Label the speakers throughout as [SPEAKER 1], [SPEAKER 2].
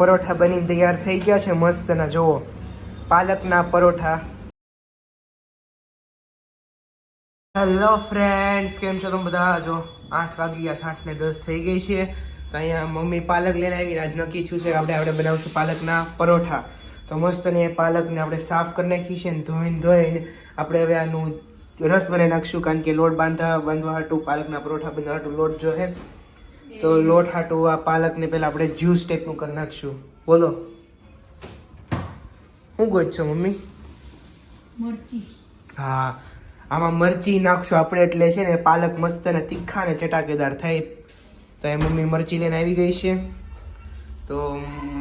[SPEAKER 1] પરોઠા બની તૈયાર થઈ ગયા છે મસ્તના. જુઓ પાલકના પરોઠા. હેલો ફ્રેન્ડ્સ, કેમ છો તમે બધા? જો 8 વાગી ગયા, 8:10 થઈ ગઈ છે. તો અહીંયા મમ્મી પાલક લઈને આવી. આજ નક્કી થયું છે કે આપણે બનાવશું પાલકના પરોઠા. તો મસ્ત ને પાલકને આપણે સાફ કરી નાખી છે ને ધોઈને આપણે હવે આનું રસ બનાવી નાખશું. કારણ કે લોટ બાંધવા હાટું, પાલકના પરોઠા બાંધવા હાટું લોટ જો હે. તો લોટ હાટું આ પાલકને પહેલા આપણે જ્યુસ ટાઈપનું કરી નાખશું. બોલો શું ગોત છો મમ્મી?
[SPEAKER 2] મરચી.
[SPEAKER 1] હા, આમાં મરચી નાખશું આપણે, એટલે છે ને પાલક મસ્ત ને તીખા ને ચટાકેદાર થાય. તો એ મમ્મી મરચી લઈને આવી ગઈ છે. તો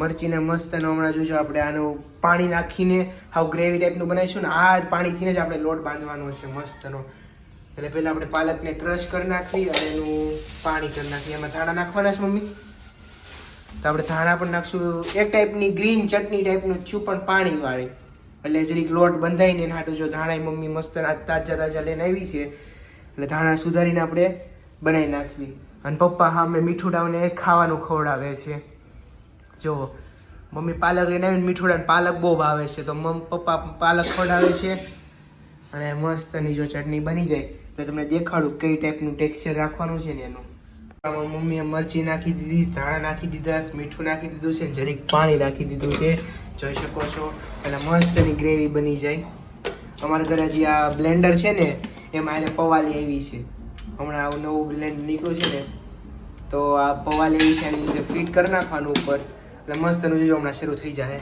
[SPEAKER 1] મરચીને મસ્ત ને હમણાં જોજો આપણે આનું પાણી નાખીને હાવ ગ્રેવી ટાઈપનું બનાવીશું ને આ પાણીથી જ આપણે લોટ બાંધવાનો છે મસ્તનો. એટલે પહેલાં આપણે પાલકને ક્રશ કરી નાખવી અને એનું પાણી કરી નાખીએ. એમાં ધાણા નાખવાના છે મમ્મી. તો આપણે ધાણા પણ નાખશું. એક ટાઈપની ગ્રીન ચટણી ટાઈપનું થયું પણ પાણીવાળી, એટલે જરીક લોટ બંધાઈને એને હાટું. જો ધાણા મમ્મી મસ્ત તાજા તાજા લઈને આવી છે, એટલે ધાણા સુધારીને આપણે બનાવી નાખવી. અને પપ્પા હા મેં મીઠુડાને ખાવાનું ખવડાવે છે. જો મમ્મી પાલક લઈને આવીને મીઠુડાને પાલક બહુ ભાવે છે, તો પપ્પા પાલક ખવડાવે છે. અને મસ્તની જો ચટણી બની જાય એટલે તમને દેખાડું કઈ ટાઈપનું ટેક્સચર રાખવાનું છે ને એનું. આમાં મમ્મીએ મરચી નાખી દીધી, ધાણા નાખી દીધા, મીઠું નાખી દીધું છે, જરીક પાણી નાખી દીધું છે, જોઈ શકો છો. એટલે મસ્તની ગ્રેવી બની જાય. અમારા ઘરે હજી આ બ્લેન્ડર છે ને એમાં એને પવાલી આવી છે. હમણાં આવું નવું બ્લેન્ડ નીકળ્યું છે ને, તો આ પવાલી આવી છે, એની લીધે ફિટ કરી નાખવાનું ઉપર. એટલે મસ્તનું જોજો હમણાં શરૂ થઈ જાય.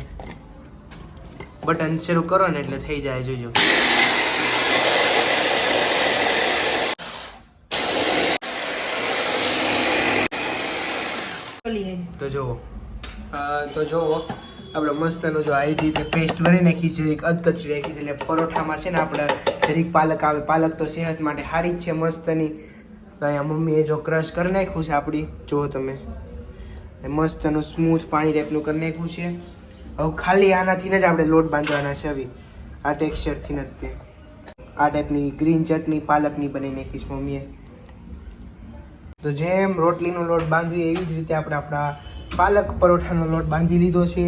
[SPEAKER 1] બટન શરૂ કરો ને એટલે થઈ જાય, જોજો. તો જુઓ આપણે મસ્તનું જો આ રીતે પેસ્ટ ભરી નાખી છે, જરીક અધકચરી રાખી છે. એટલે પરોઠામાં છે ને આપણે જરીક પાલક આવે. પાલક તો સેહત માટે સારી જ છે મસ્તની. તો અહીંયા મમ્મીએ જો ક્રશ કરી નાખ્યું છે આપણી, જુઓ તમે મસ્તનું સ્મૂથ પાણી ટાઈપનું કરી નાખ્યું છે. હવે ખાલી આનાથી જ આપણે લોટ બાંધવાના છે. હવે આ ટેક્સચરથી જ તે આ ટાઈપની ગ્રીન ચટણી પાલકની બનાવી નાખી છે મમ્મીએ. તો જેમ રોટલીનો લોટ બાંધીએ એવી જ રીતે આપણે આપણા પાલક પરોઠાનો લોટ બાંધી લીધો છે.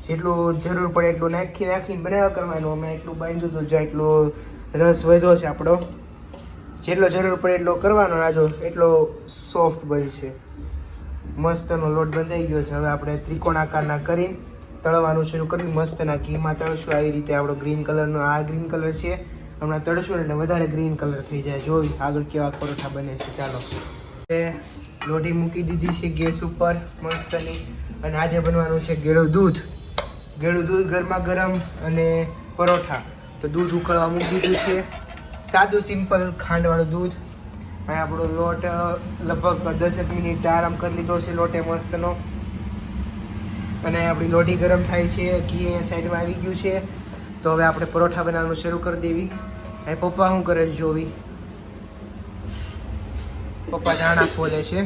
[SPEAKER 1] જેટલો જરૂર પડે એટલું નાખીને બનાવ્યા કરવાનું. અમે એટલું બાંધ્યું હતું, જો એટલો રસ વધ્યો છે આપણો. જેટલો જરૂર પડે એટલો કરવાનો. આજો એટલો સોફ્ટ બનશે. મસ્તનો લોટ બંધાઈ ગયો છે. હવે આપણે ત્રિકોણ આકારના કરીને તળવાનું શરૂ કરવી. મસ્તના ઘીમાં તળશું. આવી રીતે આપણો ગ્રીન કલરનો આ ગ્રીન કલર છે, હમણાં તળશું એટલે વધારે ગ્રીન કલર થઈ જાય. જોઈ આગળ કેવા પરોઠા બને છે. ચાલો, લોઢી મૂકી દીધી છે ગેસ ઉપર મસ્તની. અને આજે બનવાનું છે ગેળું દૂધ. ગેળું દૂધ ગરમા ગરમ અને પરોઠા. તો દૂધ ઉકળવા મૂકી દીધું છે, સાદું સિમ્પલ ખાંડવાળું દૂધ. અને આપણો લોટ લગભગ 10 મિનિટ આરામ કરી લીધો છે લોટે મસ્તનો. અને આપણી લોઢી ગરમ થાય છે, ઘી સાઈડમાં આવી ગયું છે. તો હવે આપણે પરોઠા બનાવવાનું શરૂ કરી દેવી. અને પપ્પા શું કરે છે જોવી. પપ્પા ધાણા ફોલે છે.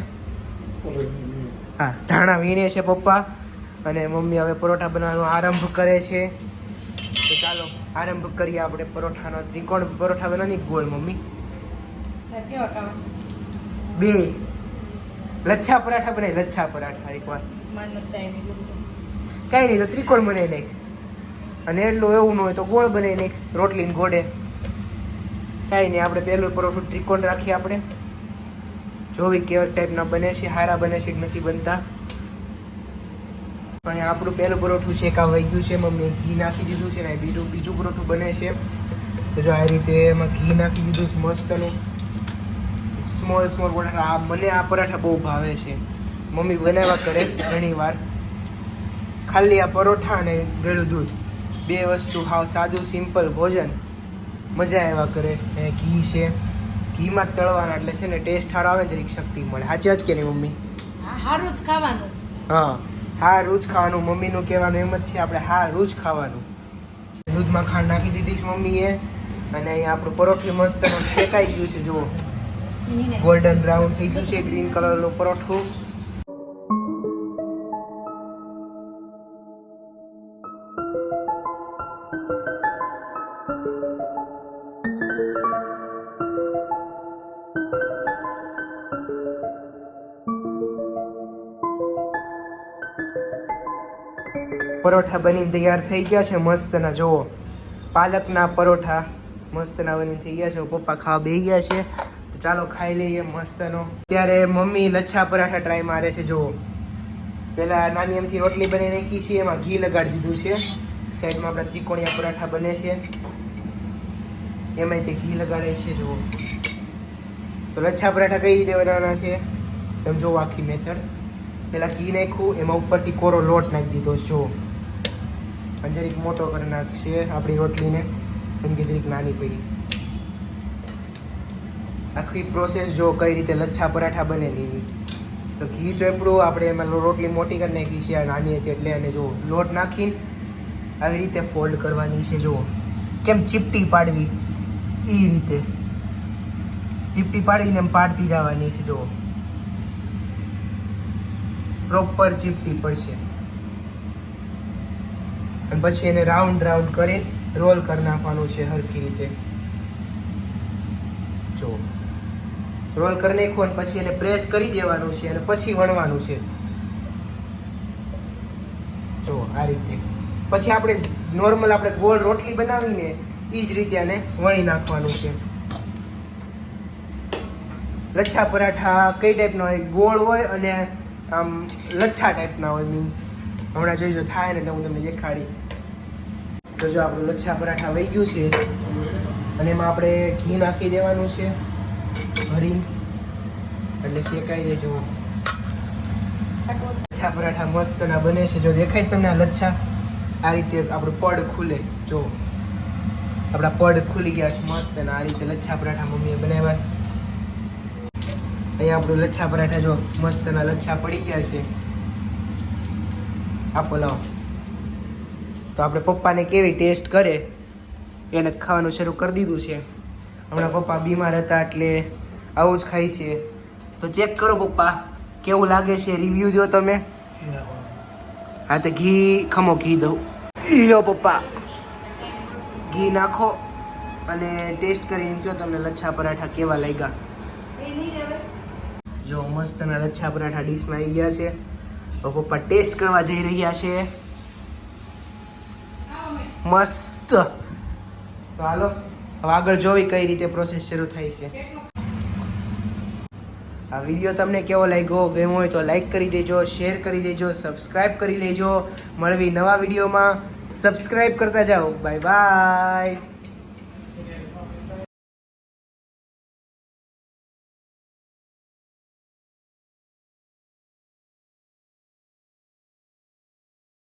[SPEAKER 1] હા, ધાણા વીણે છે પપ્પા. અને મમ્મી હવે પરોઠા બનાવવાનો આરંભ કરે છે. તો ચાલો આરંભ કરીએ આપણે પરોઠાનો. ત્રિકોણ પરોઠા બનાવવાની, ગોળ મમ્મી. બે લચ્છા પરાઠા બનાવી. લચ્છા પરાઠા એકવાર કઈ નહીં તો ત્રિકોણ બનાવી નાખ. અને એટલું એવું ન હોય તો ગોળ બનાવી નાખ, રોટલીને ગોળે. કાંઈ નહીં, આપણે પહેલું પરોઠું ત્રિકોણ રાખીએ. આપણે જોવી કેવા ટાઈપના બને છે, સારા બને છે કે નથી બનતા. અહીંયા આપણું પહેલું પરોઠું શેકા વહી ગયું છે. મમ્મીએ ઘી નાખી દીધું છે ને બીજું પરોઠું બને છે. તો જો આ રીતે એમાં ઘી નાખી દીધું છે મસ્તનું. સ્મોલ પરાઠા. મને આ પરાઠા બહુ ભાવે છે. મમ્મી બનાવ્યા કરે ઘણી વાર. ખાલી આ પરોઠા અને ગળું દૂધ, બે વસ્તુ હાવ સાદું સિમ્પલ ભોજન, મજા આવ્યા કરે. એ ઘી છે, ઘીમાં જ તળવાના એટલે છે ને ટેસ્ટ સારો આવે, જરીક શક્તિ મળે. સાચી વાત કે નહીં મમ્મી?
[SPEAKER 2] હારું જ ખાવાનું.
[SPEAKER 1] હા, હારું જ ખાવાનું. મમ્મીનું કહેવાનું એમ જ છે, આપણે હારું જ ખાવાનું. દૂધમાં ખાંડ નાખી દીધી છે મમ્મીએ. અને અહીંયા આપણું પરોઠું મસ્ત શેકાઈ ગયું છે. જુઓ ગોલ્ડન બ્રાઉન થઈ ગયું છે ગ્રીન કલરનું પરોઠું. પરોઠા બનીને તૈયાર થઈ ગયા છે મસ્તના. જુઓ પાલકના પરોઠા મસ્તના બનીને થઈ ગયા છે. પપ્પા ખાવા બેસી ગયા છે. તો ચાલો ખાઈ લઈએ મસ્તનો. ત્યારે મમ્મી લચ્છા પરાઠા ટ્રાય મારે છે. જુઓ પેલા નાની એમથી રોટલી બની નાખી છે, એમાં ઘી લગાડી દીધું છે. સાઈડમાં આપણા ત્રિકોણિયા પરાઠા બને છે, એમાંય તે ઘી લગાડે છે. જુઓ તો લચ્છા પરાઠા કઈ રીતે બનાવવાના છે તમે જુઓ આખી મેથડ. પેલા ઘી નાખ્યું, એમાં ઉપરથી કોરો લોટ નાખી દીધો. જુઓ જરીક મોટો કરી નાખશે આપણી રોટલીને, કેમ કે જરીક નાની પડી. આખી પ્રોસેસ જો કઈ રીતે લચ્છા પરાઠા બનેલી. તો ઘી ચોપડું આપણે એમાં રોટલી મોટી કરી નાખી છે નાની હતી એટલે. અને જો લોટ નાખીને આવી રીતે ફોલ્ડ કરવાની છે. જુઓ કેમ ચીપટી પાડવી, એ રીતે ચીપટી પાડીને એમ પાડતી જવાની છે. જુઓ પ્રોપર ચીપટી પડશે. અને પછી એને રાઉન્ડ રાઉન્ડ કરી રોલ કરી નાખવાનું છે હરખી રીતે. જો રોલ કરી નાખવું અને પછી એને પ્રેસ કરી દેવાનું છે અને પછી વણવાનું છે. જો આ રીતે. પછી આપણે નોર્મલ આપણે ગોળ રોટલી બનાવીને એ જ રીતે આને વણી નાખવાનું છે. લચ્છા પરાઠા કઈ ટાઈપના હોય? ગોળ હોય અને આમ લચ્છા ટાઈપના હોય. મીન્સ હમણાં જોઈજો થાય ને એટલે હું તમને દેખાડી. તો જો આપણું લચ્છા પરાઠા વહી ગયું છે અને એમાં આપણે ઘી નાખી દેવાનું છે ભરીને, એટલે શેકાઈ જાય. જુઓ લચ્છા પરાઠા મસ્તના બને છે. જો દેખાય છે તમને આ લચ્છા? આ રીતે આપણું પડ ખુલે. જો આપણા પડ ખુલી ગયા છે મસ્તના. આ રીતે લચ્છા પરાઠા મમ્મીએ બનાવ્યા છે. અહીંયા આપણું લચ્છા પરાઠા જો મસ્તના લચ્છા પડી ગયા છે. આપો લાવો. તો આપણે પપ્પાને કેવી ટેસ્ટ કરે એને ખાવાનું શરૂ કરી દીધું છે. હમણાં પપ્પા બીમાર હતા એટલે આવું જ ખાય છે. તો ચેક કરો પપ્પા કેવું લાગે છે, રિવ્યૂ દો તમે. હા તો ઘી ખમો, ઘી દઉં. લો પપ્પા ઘી નાખો અને ટેસ્ટ કરીને કહો તમને લચ્છા પરાઠા કેવા લાગ્યા. જો મસ્તના લચ્છા પરાઠા ડીશમાં આવી ગયા છે. તો પપ્પા ટેસ્ટ કરવા જઈ રહ્યા છે. મસ્ત. તો હાલો હવે આગળ જોવી કઈ રીતે પ્રોસેસ શરૂ થાય છે. આ વિડીયો તમને કેવો લાગ્યો, ગમ્યો હોય તો લાઈક કરી દેજો, શેર કરી દેજો, સબસ્ક્રાઈબ કરી લેજો. મળવી નવા વિડીયોમાં. સબસ્ક્રાઈબ કરતા જાઓ. Bye bye.